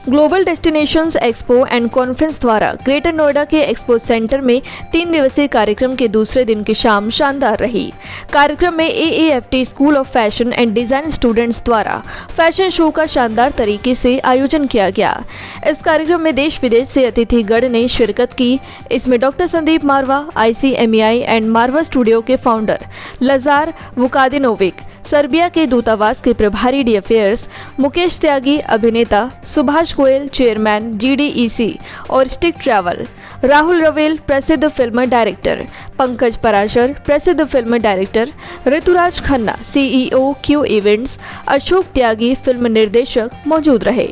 Global destinations expo and conference द्वारा greater Noida के expo centre में 3 दिवसीय कार्यक्रम के दूसरे दिन की शाम शानदार रही। कार्यक्रम में AAFT school of fashion and design students द्वारा फैशन शो का शानदार तरीके से आयोजन किया गया। इस कार्यक्रम में देश विदेश से अतिथिगण ने शिरकत की। इसमें doctor Sandeep Marwah, ICMEI and Marwah studio के फाउंडर लजार वुकादिनोविक, सर्बिया के दूतावास के प्रभारी डी अफेयर्स मुकेश त्यागी, अभिनेता सुभाष गोयल, चेयरमैन GDEC और स्टिक ट्रैवल, राहुल रवेल, प्रसिद्ध फिल्म डायरेक्टर, पंकज पराशर, प्रसिद्ध film director, Rituraj Khanna, CEO Q events, Ashok Tyagi, film निर्देशक मौजूद रहे।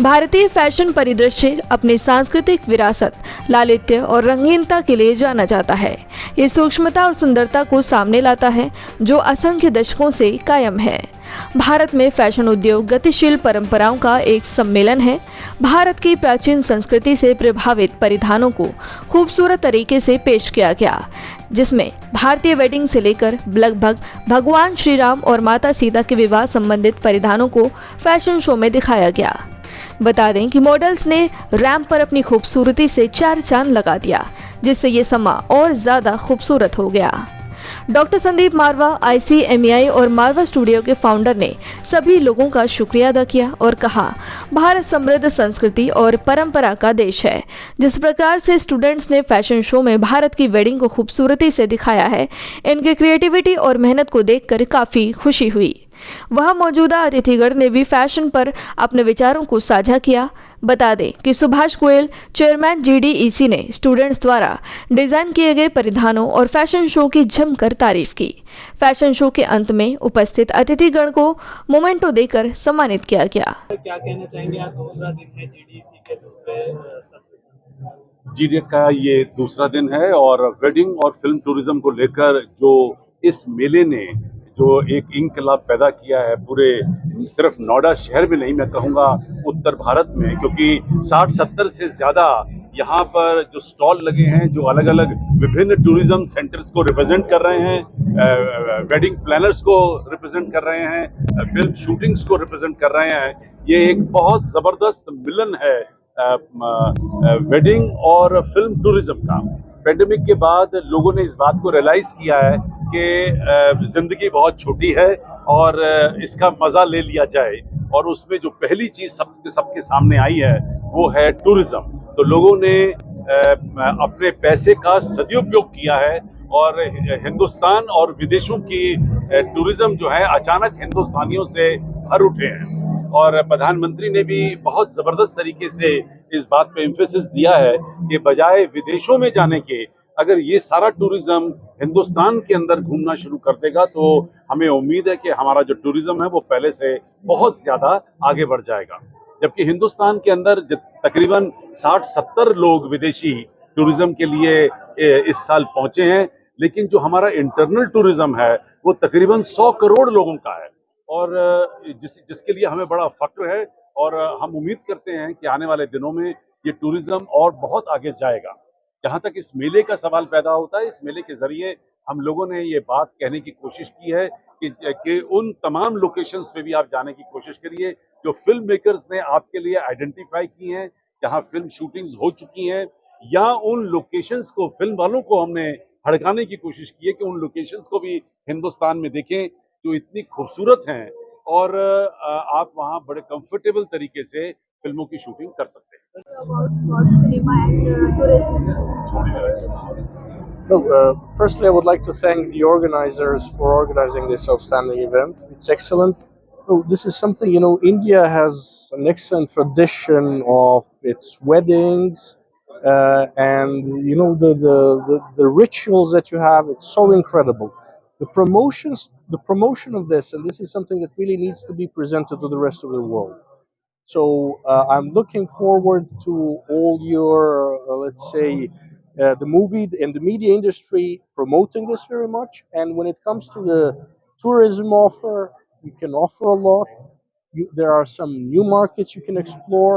भारतीय फैशन परिदृश्य अपनी सांस्कृतिक विरासत, लालित्य और रंगीनता के लिए जाना जाता है। ये सूक्ष्मता और सुंदरता को सामने लाता है जो असंख्य दशकों से कायम है। भारत में फैशन उद्योग गतिशील परंपराओं का एक सम्मेलन है। भारत की प्राचीन संस्कृति से प्रभावित परिधानों को खूबसूरत तरीके से पेश किया गया, जिसमें भारतीय वेडिंग से लेकर लगभग भगवान श्री राम और माता सीता के विवाह संबंधित परिधानों को फैशन शो में दिखाया गया। बता दें कि मॉडल्स ने रैंप पर अपनी खूबसूरती से चार चांद लगा दिया, जिससे ये समा और ज्यादा खूबसूरत हो गया। डॉक्टर संदीप मारवा, ICMEI और मारवा स्टूडियो के फाउंडर ने सभी लोगों का शुक्रिया अदा किया और कहा, भारत समृद्ध संस्कृति और परंपरा का देश है। जिस प्रकार से स्टूडेंट्स ने फैशन शो में भारत की वेडिंग को खूबसूरती से दिखाया है, इनकी क्रिएटिविटी और मेहनत को देखकर काफी खुशी हुई। वह मौजूदा अतिथिगण ने भी फैशन पर अपने विचारों को साझा किया। बता दें कि सुभाष गोयल, चेयरमैन GDEC ने स्टूडेंट्स द्वारा डिजाइन किए गए परिधानों और फैशन शो की जमकर तारीफ की। फैशन शो के अंत में उपस्थित अतिथिगण को मोमेंटो देकर सम्मानित किया गया। क्या कहना चाहेंगे आप? दूसरा दिन है GDEC के GDEC का ये दूसरा दिन है और वेडिंग और फिल्म टूरिज्म को लेकर जो इस मेले ने जो एक इंकलाब पैदा किया है पूरे सिर्फ नोएडा शहर में नहीं, मैं कहूँगा उत्तर भारत में, क्योंकि 60-70 से ज़्यादा यहाँ पर जो स्टॉल लगे हैं जो अलग अलग विभिन्न टूरिज्म सेंटर्स को रिप्रेजेंट कर रहे हैं, वेडिंग प्लानर्स को रिप्रेजेंट कर रहे हैं, फिल्म शूटिंग्स को रिप्रेजेंट कर रहे हैं। ये एक बहुत ज़बरदस्त मिलन है वेडिंग और फिल्म टूरिज्म का। पेंडेमिक के बाद लोगों ने इस बात को रियलाइज किया है कि जिंदगी बहुत छोटी है और इसका मजा ले लिया जाए, और उसमें जो पहली चीज सबके सामने आई है वो है टूरिज्म। तो लोगों ने अपने पैसे का सदुपयोग किया है और हिंदुस्तान और विदेशों की टूरिज्म जो है अचानक हिंदुस्तानियों से भर उठे हैं। और प्रधानमंत्री ने भी बहुत जबरदस्त तरीके से इस बात पे एम्फेसिस दिया है कि बजाय विदेशों में जाने के अगर ये सारा टूरिज्म हिंदुस्तान के अंदर घूमना शुरू कर देगा तो हमें उम्मीद है कि हमारा जो टूरिज्म है वो पहले से बहुत ज्यादा आगे बढ़ जाएगा। जबकि हिंदुस्तान के अंदर तकरीबन 60-70 लोग विदेशी टूरिज्म के लिए इस साल पहुंचे हैं, लेकिन जो हमारा इंटरनल टूरिज्म है वो तकरीबन 100 करोड़ लोगों का है और जिसके लिए हमें बड़ा फक्र है। और हम उम्मीद करते हैं कि आने वाले दिनों में ये टूरिज्म और बहुत आगे जाएगा। जहाँ तक इस मेले का सवाल पैदा होता है, इस मेले के जरिए हम लोगों ने ये बात कहने की कोशिश की है कि उन तमाम लोकेशंस पे भी आप जाने की कोशिश करिए जो फिल्म मेकर्स ने आपके लिए आइडेंटिफाई की हैं, जहाँ फिल्म शूटिंग्स हो चुकी हैं, या उन लोकेशंस को फिल्म वालों को हमने भड़काने की कोशिश की है कि उन लोकेशंस को भी हिंदुस्तान में देखें जो इतनी खूबसूरत हैं और आप वहाँ बड़े कंफर्टेबल तरीके से फिल्मों की शूटिंग कर सकते हैं। Firstly, I would like to thank the organizers for organizing this outstanding event. It's excellent. This is something, India has an excellent tradition of its weddings, and the rituals that you have. It's so incredible. The promotion of this, and this is something that really needs to be presented to the rest of the world. So I'm looking forward to all your, let's say, the movie and the media industry promoting this very much. And when it comes to the tourism offer, you can offer a lot. There are some new markets you can explore.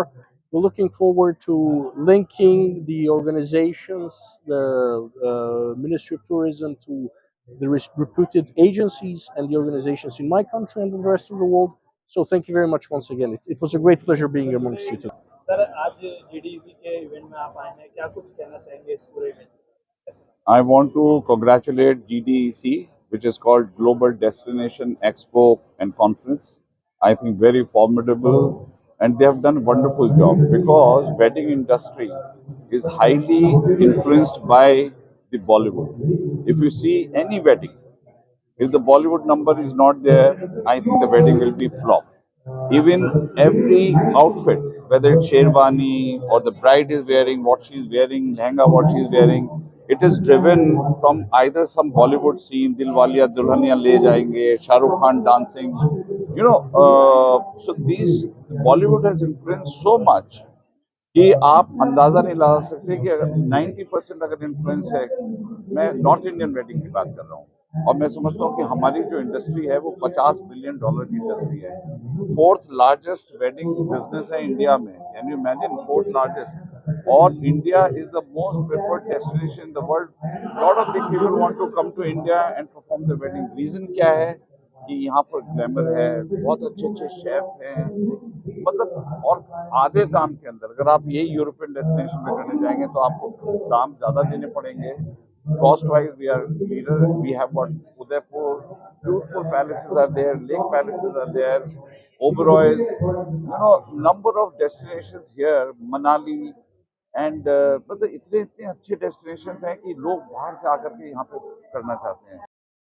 We're looking forward to linking the organizations, the Ministry of Tourism, to the reputed agencies and the organizations in my country and in the rest of the world, So thank you very much once again. It was a great pleasure being amongst you today. Sir आज GDC के event में आप आए हैं, क्या कुछ कहना चाहेंगे इस पूरे इवेंट में? I want to congratulate GDEC, which is called Global Destination Expo and Conference. I think very formidable, and they have done a wonderful job because wedding industry is highly influenced by the Bollywood. If you see any wedding, if the Bollywood number is not there, I think the wedding will be flop. Even every outfit, whether it's sherwani or the bride is wearing what she is wearing, lehenga what she is wearing, it is driven from either some Bollywood scene, Dilwaliya Dulhaniya Le Jayenge, Shah Rukh Khan dancing. So these Bollywood has influenced so much कि आप अंदाजा नहीं लगा सकते कि अगर 90% अगर influence है, मैं नॉर्थ इंडियन वेडिंग की बात कर रहा हूँ और मैं समझता हूँ कि हमारी जो इंडस्ट्री है वो $50 बिलियन की इंडस्ट्री है, 4th लार्जेस्ट वेडिंग बिजनेस है इंडिया में, can you imagine 4th largest, और India is the most preferred destination in the world. Lot of big people want to come to India and perform the wedding. Reason क्या है कि यहाँ पर glamour है, बहुत अच्छे अच्छे शेफ हैं, मतलब, और आधे दाम के अंदर अगर आप यही यूरोपियन डेस्टिनेशन में करने जाएंगे तो आपको दाम ज़्यादा देने पड़ेंगे। Cost wise, we are leader. We have got Udaipur, beautiful palaces are there, lake palaces are there, Oberoi's, number of destinations here, Manali, and मतलब इतने इतने अच्छे destinations हैं कि लोग बाहर से आकर के यहाँ पे करना चाहते हैं।